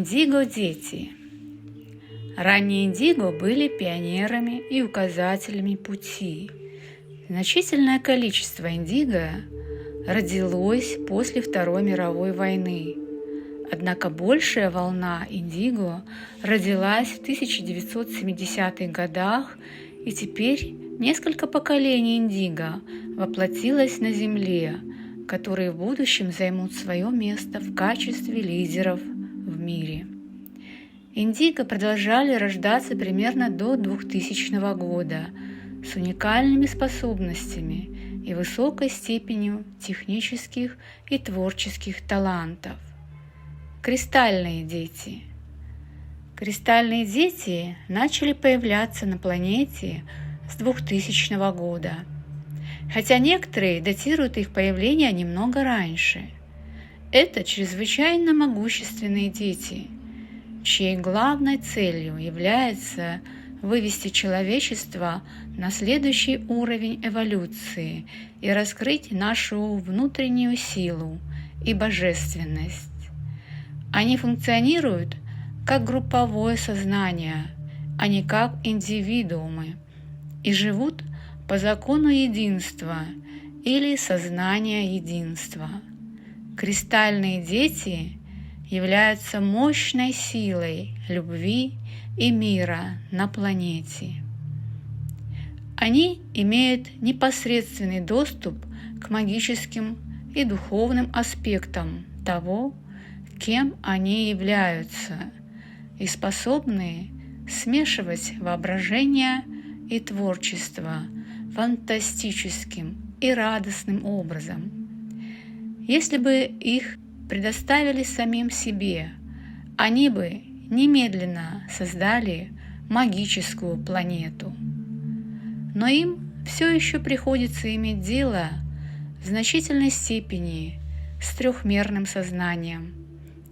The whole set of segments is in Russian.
Индиго-дети. Ранние индиго были пионерами и указателями пути. Значительное количество индиго родилось после Второй мировой войны. Однако большая волна индиго родилась в 1970-х годах, и теперь несколько поколений индиго воплотилось на Земле, которые в будущем займут свое место в качестве лидеров в мире. Индиго продолжали рождаться примерно до 2000 года с уникальными способностями и высокой степенью технических и творческих талантов. Кристальные дети. Кристальные дети начали появляться на планете с 2000 года, хотя некоторые датируют их появление немного раньше. Это чрезвычайно могущественные дети, чьей главной целью является вывести человечество на следующий уровень эволюции и раскрыть нашу внутреннюю силу и божественность. Они функционируют как групповое сознание, а не как индивидуумы, и живут по закону единства или сознания единства. Кристальные дети являются мощной силой любви и мира на планете. Они имеют непосредственный доступ к магическим и духовным аспектам того, кем они являются, и способны смешивать воображение и творчество фантастическим и радостным образом. Если бы их предоставили самим себе, они бы немедленно создали магическую планету. Но им все еще приходится иметь дело в значительной степени с трехмерным сознанием,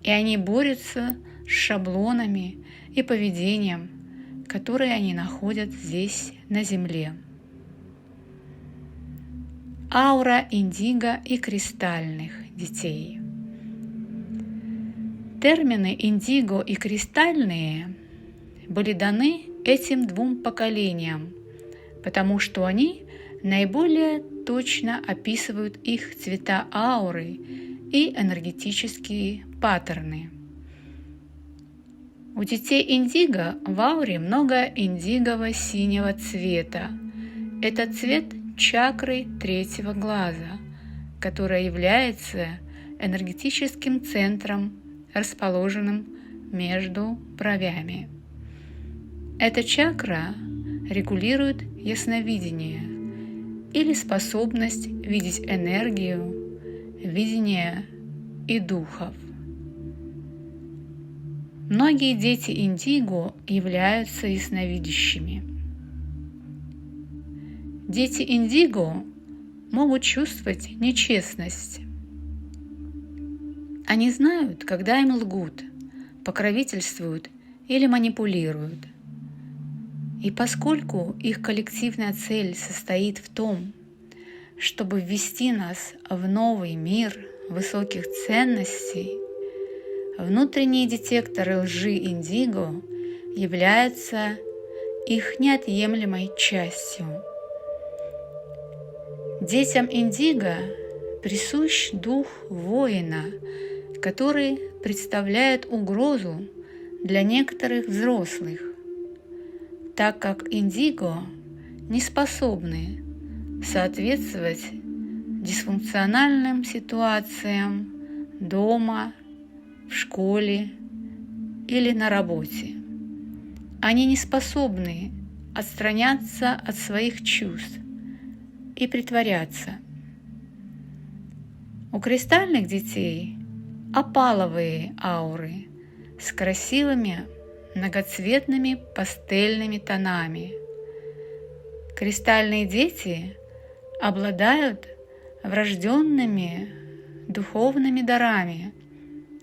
и они борются с шаблонами и поведением, которые они находят здесь, на Земле. Аура индиго и кристальных детей. Термины индиго и кристальные были даны этим двум поколениям, потому что они наиболее точно описывают их цвета ауры и энергетические паттерны. У детей индиго в ауре много индигово-синего цвета. Это цвет чакры третьего глаза, которая является энергетическим центром, расположенным между бровями. Эта чакра регулирует ясновидение или способность видеть энергию, видение и духов. Многие дети индиго являются ясновидящими. Дети индиго могут чувствовать нечестность. Они знают, когда им лгут, покровительствуют или манипулируют. И поскольку их коллективная цель состоит в том, чтобы ввести нас в новый мир высоких ценностей, внутренние детекторы лжи индиго являются их неотъемлемой частью. Детям индиго присущ дух воина, который представляет угрозу для некоторых взрослых, так как индиго не способны соответствовать дисфункциональным ситуациям дома, в школе или на работе. Они не способны отстраняться от своих чувств и притворяться. У кристальных детей опаловые ауры с красивыми многоцветными пастельными тонами. Кристальные дети обладают врожденными духовными дарами,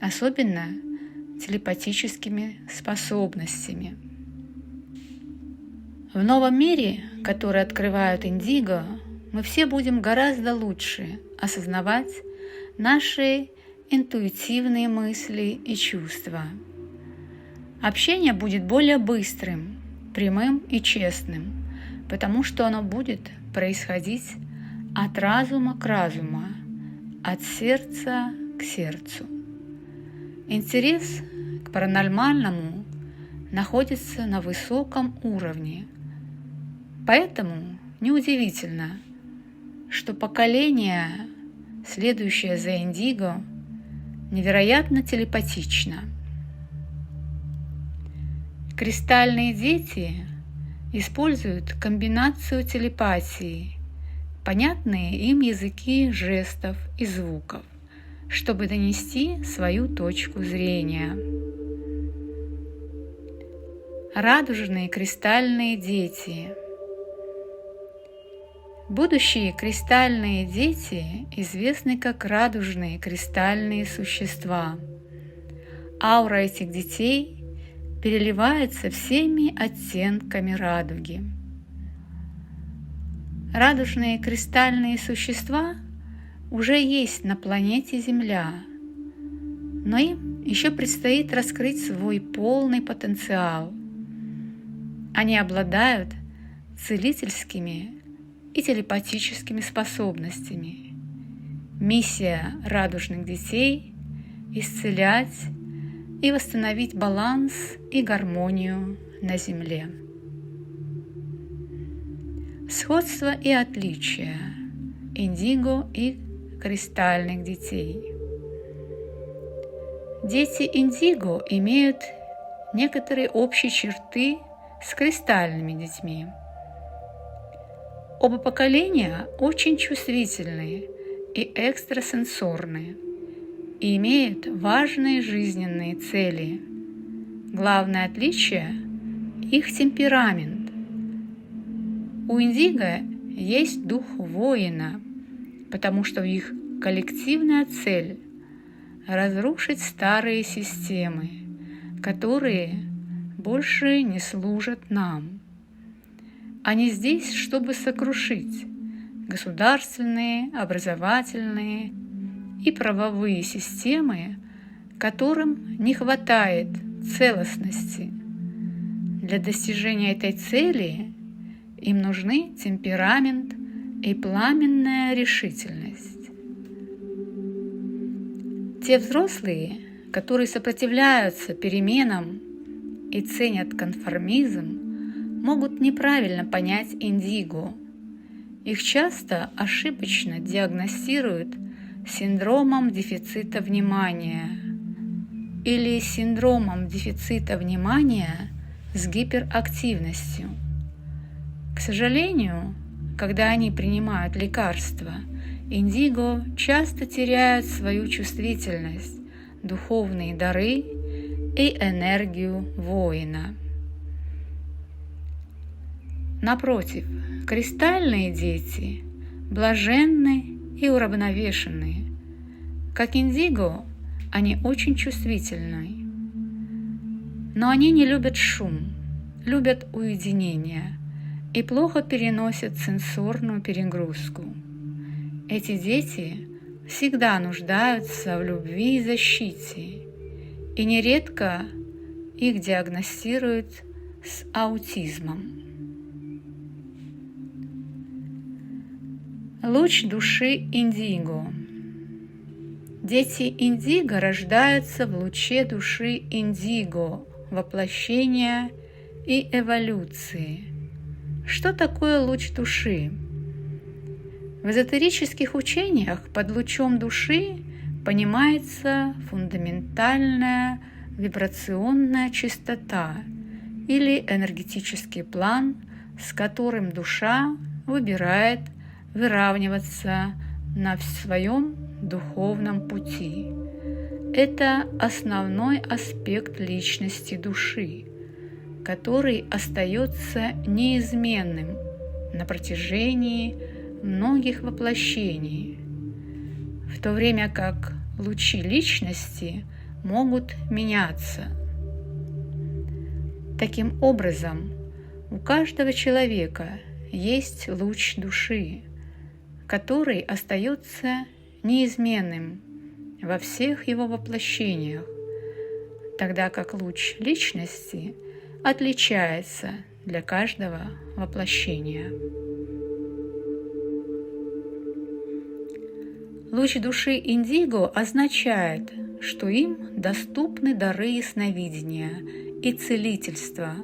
особенно телепатическими способностями. В новом мире, который открывают индиго, мы все будем гораздо лучше осознавать наши интуитивные мысли и чувства. Общение будет более быстрым, прямым и честным, потому что оно будет происходить от разума к разуму, от сердца к сердцу. Интерес к паранормальному находится на высоком уровне, поэтому неудивительно, что поколение, следующее за Индиго, невероятно телепатично. Кристальные дети используют комбинацию телепатии, понятные им языки жестов и звуков, чтобы донести свою точку зрения. Радужные кристальные дети. Будущие кристальные дети известны как радужные кристальные существа. Аура этих детей переливается всеми оттенками радуги. Радужные кристальные существа уже есть на планете Земля, но им еще предстоит раскрыть свой полный потенциал. Они обладают целительскими и телепатическими способностями. Миссия радужных детей – исцелять и восстановить баланс и гармонию на Земле. Сходство и отличия Индиго и кристальных детей. Дети Индиго имеют некоторые общие черты с кристальными детьми. Оба поколения очень чувствительные и экстрасенсорные и имеют важные жизненные цели. Главное отличие – их темперамент. У Индиго есть дух воина, потому что их коллективная цель – разрушить старые системы, которые больше не служат нам. Они здесь, чтобы сокрушить государственные, образовательные и правовые системы, которым не хватает целостности. Для достижения этой цели им нужны темперамент и пламенная решительность. Те взрослые, которые сопротивляются переменам и ценят конформизм, могут неправильно понять Индиго. Их часто ошибочно диагностируют синдромом дефицита внимания или синдромом дефицита внимания с гиперактивностью. К сожалению, когда они принимают лекарства, Индиго часто теряют свою чувствительность, духовные дары и энергию воина. Напротив, кристальные дети блаженны и уравновешенные. Как Индиго, они очень чувствительны. Но они не любят шум, любят уединение и плохо переносят сенсорную перегрузку. Эти дети всегда нуждаются в любви и защите, и нередко их диагностируют с аутизмом. Луч души Индиго. Дети Индиго рождаются в луче души Индиго, воплощения и эволюции. Что такое луч души? В эзотерических учениях под лучом души понимается фундаментальная вибрационная чистота или энергетический план, с которым душа выбирает выравниваться на своем духовном пути. Это основной аспект личности души, который остается неизменным на протяжении многих воплощений, в то время как лучи личности могут меняться. Таким образом, у каждого человека есть луч души, который остается неизменным во всех его воплощениях, тогда как луч личности отличается для каждого воплощения. Луч души индиго означает, что им доступны дары ясновидения и целительства.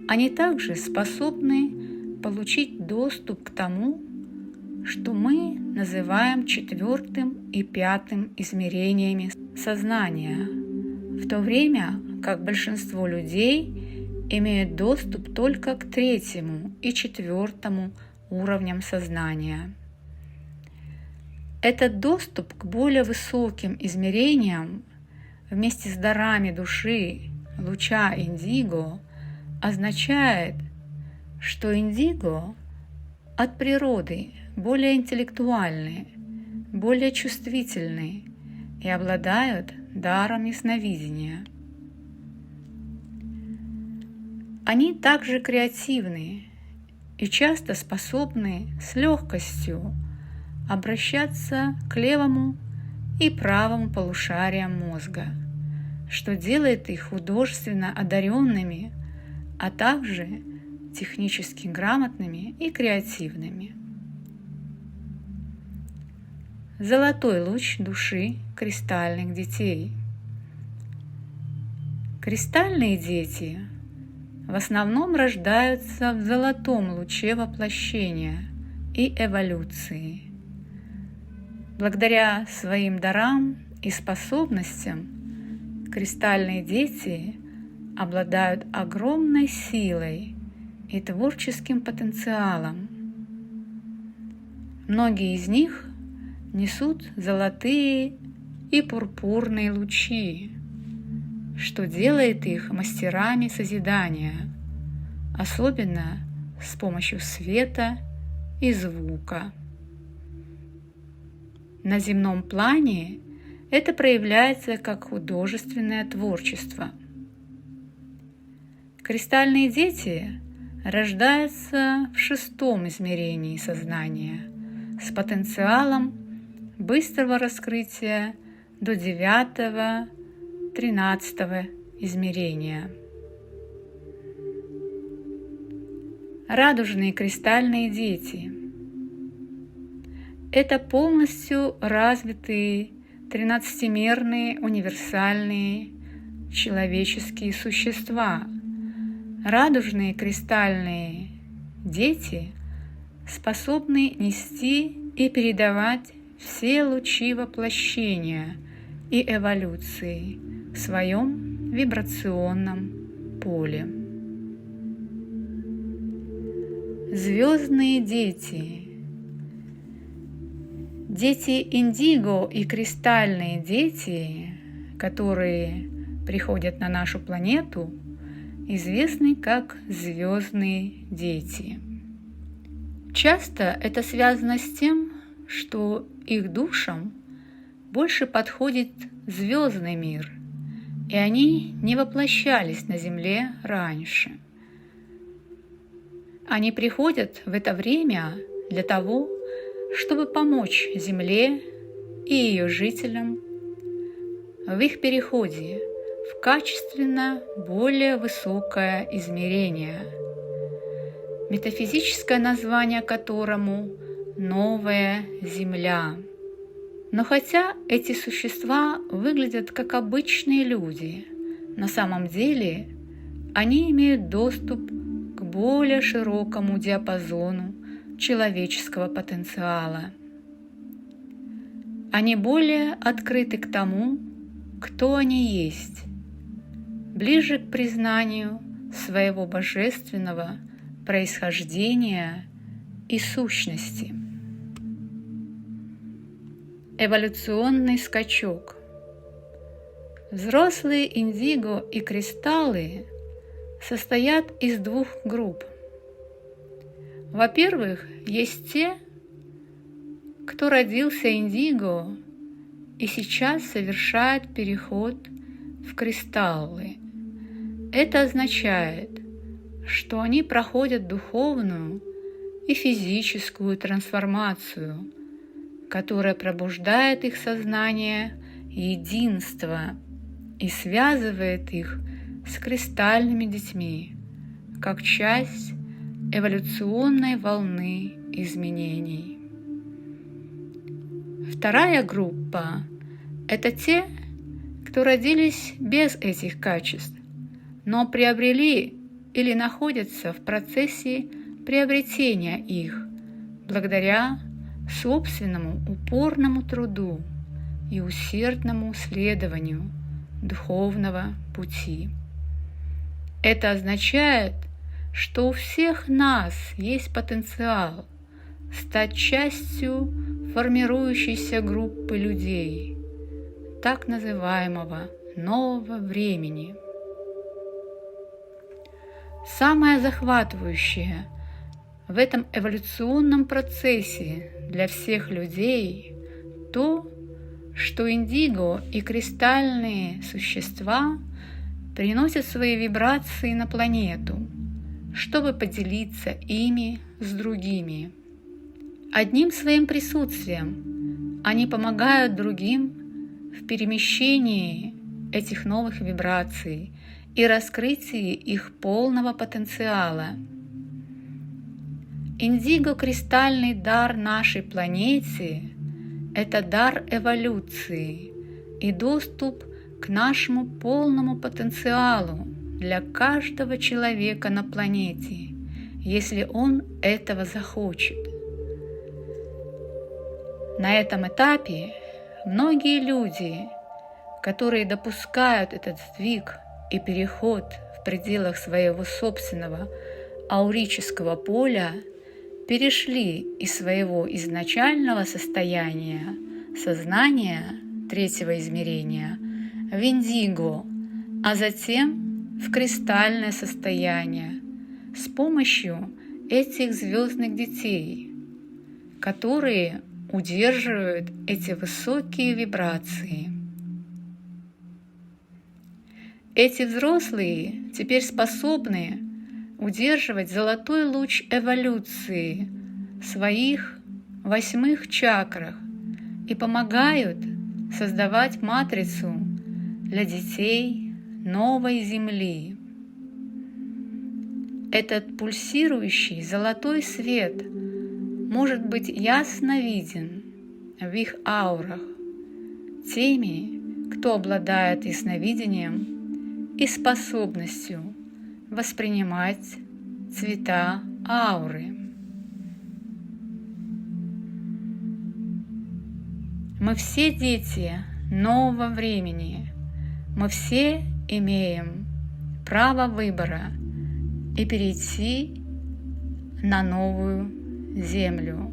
Они также способны получить доступ к тому, что мы называем 4-м и 5-м измерениями сознания, в то время как большинство людей имеют доступ только к 3-му и 4-му уровням сознания. Этот доступ к более высоким измерениям вместе с дарами души луча индиго означает, что индиго от природы более интеллектуальны, более чувствительны и обладают даром ясновидения. Они также креативны и часто способны с легкостью обращаться к левому и правому полушариям мозга, что делает их художественно одаренными, а также технически грамотными и креативными. Золотой луч души кристальных детей. Кристальные дети в основном рождаются в золотом луче воплощения и эволюции. Благодаря своим дарам и способностям кристальные дети обладают огромной силой и творческим потенциалом. Многие из них несут золотые и пурпурные лучи, что делает их мастерами созидания, особенно с помощью света и звука. На земном плане это проявляется как художественное творчество. Кристальные дети рождаются в 6-м измерении сознания с потенциалом быстрого раскрытия до 9-го, 13-го измерения. Радужные кристальные дети – это полностью развитые 13-мерные универсальные человеческие существа. Радужные кристальные дети способны нести и передавать все лучи воплощения и эволюции в своем вибрационном поле. Звездные дети. Дети индиго и кристальные дети, которые приходят на нашу планету, известны как звездные дети. Часто это связано с тем, что их душам больше подходит звездный мир, и они не воплощались на Земле раньше. Они приходят в это время для того, чтобы помочь Земле и ее жителям в их переходе в качественно более высокое измерение, метафизическое название которому «Новая Земля». Но хотя эти существа выглядят как обычные люди, на самом деле они имеют доступ к более широкому диапазону человеческого потенциала. Они более открыты к тому, кто они есть, ближе к признанию своего божественного происхождения и сущности. Эволюционный скачок. Взрослые индиго и кристаллы состоят из 2 групп. Во-первых, есть те, кто родился индиго и сейчас совершает переход в кристаллы. Это означает, что они проходят духовную и физическую трансформацию, которая пробуждает их сознание единства и связывает их с кристальными детьми, как часть эволюционной волны изменений. Вторая группа – это те, кто родились без этих качеств, но приобрели или находятся в процессе приобретения их благодаря собственному упорному труду и усердному следованию духовного пути. Это означает, что у всех нас есть потенциал стать частью формирующейся группы людей, так называемого нового времени. Самое захватывающее в этом эволюционном процессе для всех людей то, что индиго и кристальные существа приносят свои вибрации на планету, чтобы поделиться ими с другими. Одним своим присутствием они помогают другим в перемещении этих новых вибраций и раскрытии их полного потенциала. Индиго-кристальный дар нашей планете – это дар эволюции и доступ к нашему полному потенциалу для каждого человека на планете, если он этого захочет. На этом этапе многие люди, которые допускают этот сдвиг и переход в пределах своего собственного аурического поля, перешли из своего изначального состояния сознания третьего измерения в индиго, а затем в кристальное состояние с помощью этих звездных детей, которые удерживают эти высокие вибрации. Эти взрослые теперь способны удерживать золотой луч эволюции в своих 8 чакрах и помогают создавать матрицу для детей новой Земли. Этот пульсирующий золотой свет может быть ясно виден в их аурах теми, кто обладает ясновидением и способностью воспринимать цвета ауры. Мы все дети нового времени. Мы все имеем право выбора и перейти на новую землю.